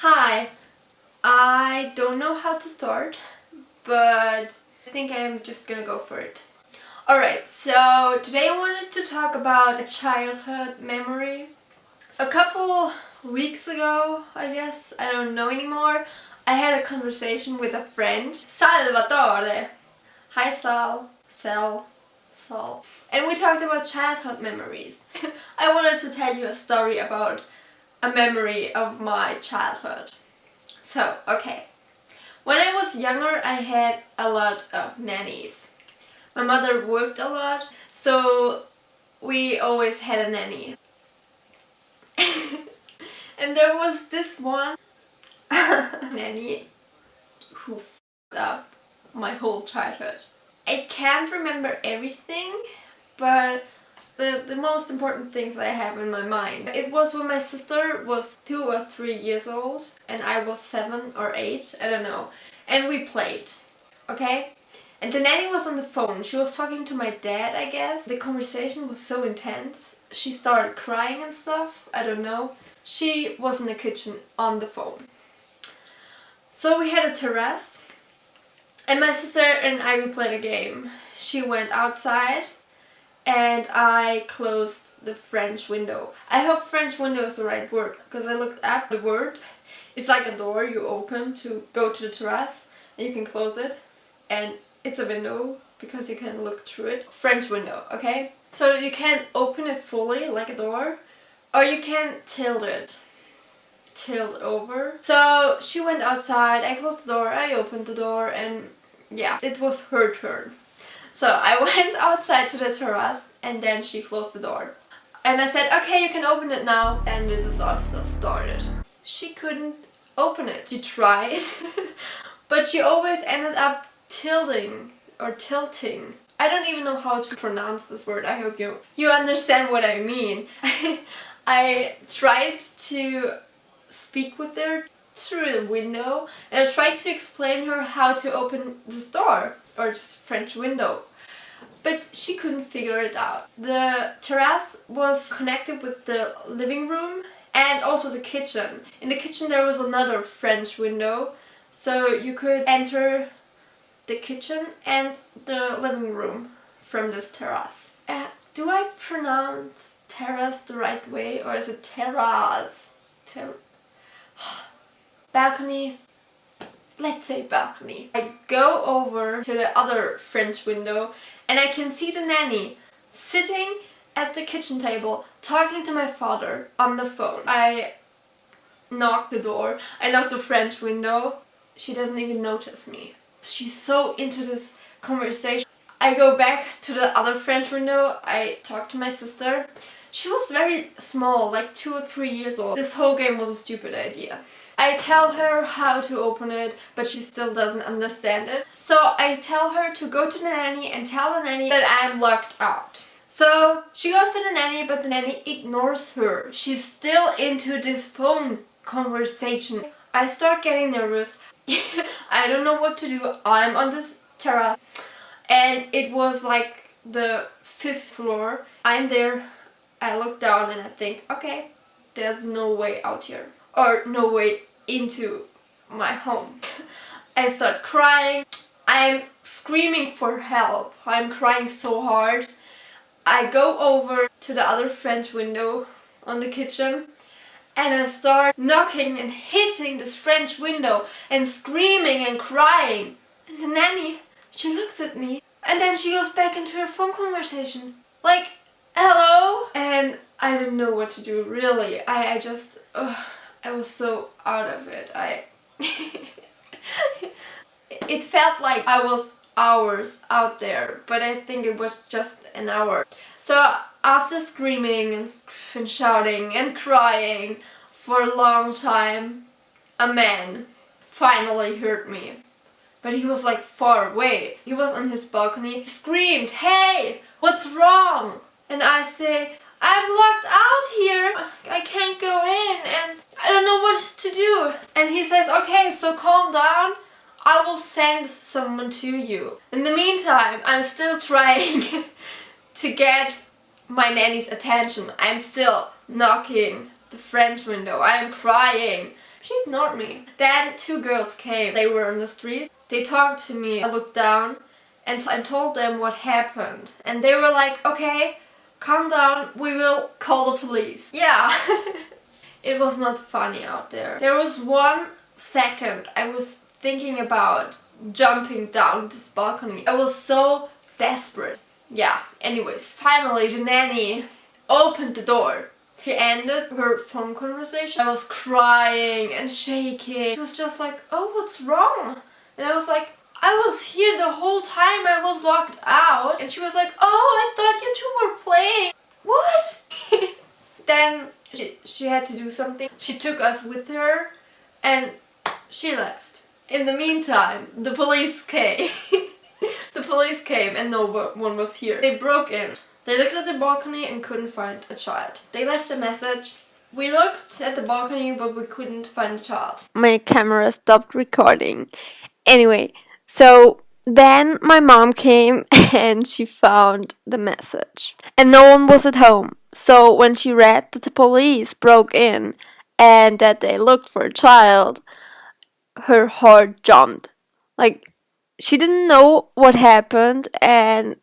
Hi, I don't know how to start, but I think I'm just gonna go for it. Alright, so today I wanted to talk about a childhood memory. A couple weeks ago, I guess, I don't know anymore, I had a conversation with a friend, Salvatore. Hi Sal. And we talked about childhood memories. I wanted to tell you a story about a memory of my childhood. So, okay. When I was younger, I had a lot of nannies. My mother worked a lot, so we always had a nanny. And there was this one nanny who f***ed up my whole childhood. I can't remember everything, but the most important things I have in my mind. It was when my sister was 2 or 3 years old and I was 7 or 8, I don't know. And we played, okay? And the nanny was on the phone. She was talking to my dad, I guess. The conversation was so intense. She started crying and stuff, I don't know. She was in the kitchen on the phone. So we had a terrace and my sister and I would play a game. She went outside and I closed the French window. I hope French window is the right word, because I looked up the word. It's like a door you open to go to the terrace and you can close it, and it's a window because you can look through it. French window, okay? So you can open it fully like a door, or you can tilt over. So she went outside, I closed the door, I opened the door, and yeah, it was her turn. So I went outside to the terrace and then she closed the door. And I said, okay, you can open it now. And the disaster started. She couldn't open it. She tried, but she always ended up tilting. I don't even know how to pronounce this word. I hope you understand what I mean. I tried to speak with her through the window and I tried to explain her how to open this door or just French window, but she couldn't figure it out. The terrace was connected with the living room and also the kitchen. In the kitchen there was another French window, so you could enter the kitchen and the living room from this terrace. Do I pronounce terrace the right way, or is it terrace? Balcony. Let's say balcony. I go over to the other French window and I can see the nanny sitting at the kitchen table talking to my father on the phone. I knock the door, I knock the French window. She doesn't even notice me. She's so into this conversation. I go back to the other French window, I talk to my sister. She was very small, like 2 or 3 years old. This whole game was a stupid idea. I tell her how to open it, but she still doesn't understand it. So I tell her to go to the nanny and tell the nanny that I'm locked out. So she goes to the nanny, but the nanny ignores her. She's still into this phone conversation. I start getting nervous. I don't know what to do. I'm on this terrace and it was like the 5th floor. I'm there. I look down and I think, okay, there's no way out here. Or no way into my home. I start crying. I'm screaming for help. I'm crying so hard. I go over to the other French window on the kitchen and I start knocking and hitting this French window and screaming and crying. And the nanny, she looks at me and then she goes back into her phone conversation. Like, hello? And I didn't know what to do, really. I just... I was so out of it. It felt like I was hours out there, but I think it was just an hour. So after screaming and shouting and crying for a long time, a man finally heard me. But he was like far away. He was on his balcony. He screamed, "Hey, what's wrong?" And I say, "I'm locked out here. I can't go in and I don't know what to do." And he says, "Okay, so calm down. I will send someone to you." In the meantime, I'm still trying to get my nanny's attention. I'm still knocking the French window. I'm crying. She ignored me. Then 2 girls came. They were on the street. They talked to me. I looked down and I told them what happened. And they were like, okay, calm down, we will call the police. Yeah. It was not funny out there. There was 1 second I was thinking about jumping down this balcony. I was so desperate. Yeah, anyways, finally the nanny opened the door. She ended her phone conversation. I was crying and shaking. She was just like, oh, what's wrong? And I was like, I was here the whole time, I was locked out. And she was like, oh, I thought you two were playing. What? Then she had to do something. She took us with her and she left. In the meantime, the police came. The police came and no one was here. They broke in. They looked at the balcony and couldn't find a child. They left a message. We looked at the balcony but we couldn't find a child. My camera stopped recording. Anyway, so then my mom came and she found the message. And no one was at home. So when she read that the police broke in and that they looked for a child, her heart jumped. Like, she didn't know what happened and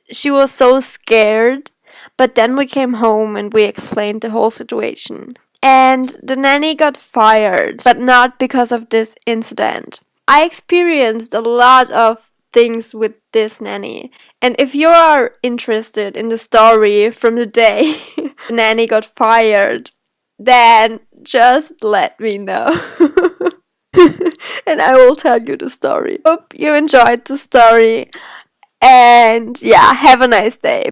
she was so scared. But then we came home and we explained the whole situation. And the nanny got fired, but not because of this incident. I experienced a lot of things with this nanny. And if you are interested in the story from the day the nanny got fired, then just let me know. And I will tell you the story. Hope you enjoyed the story. And yeah, have a nice day.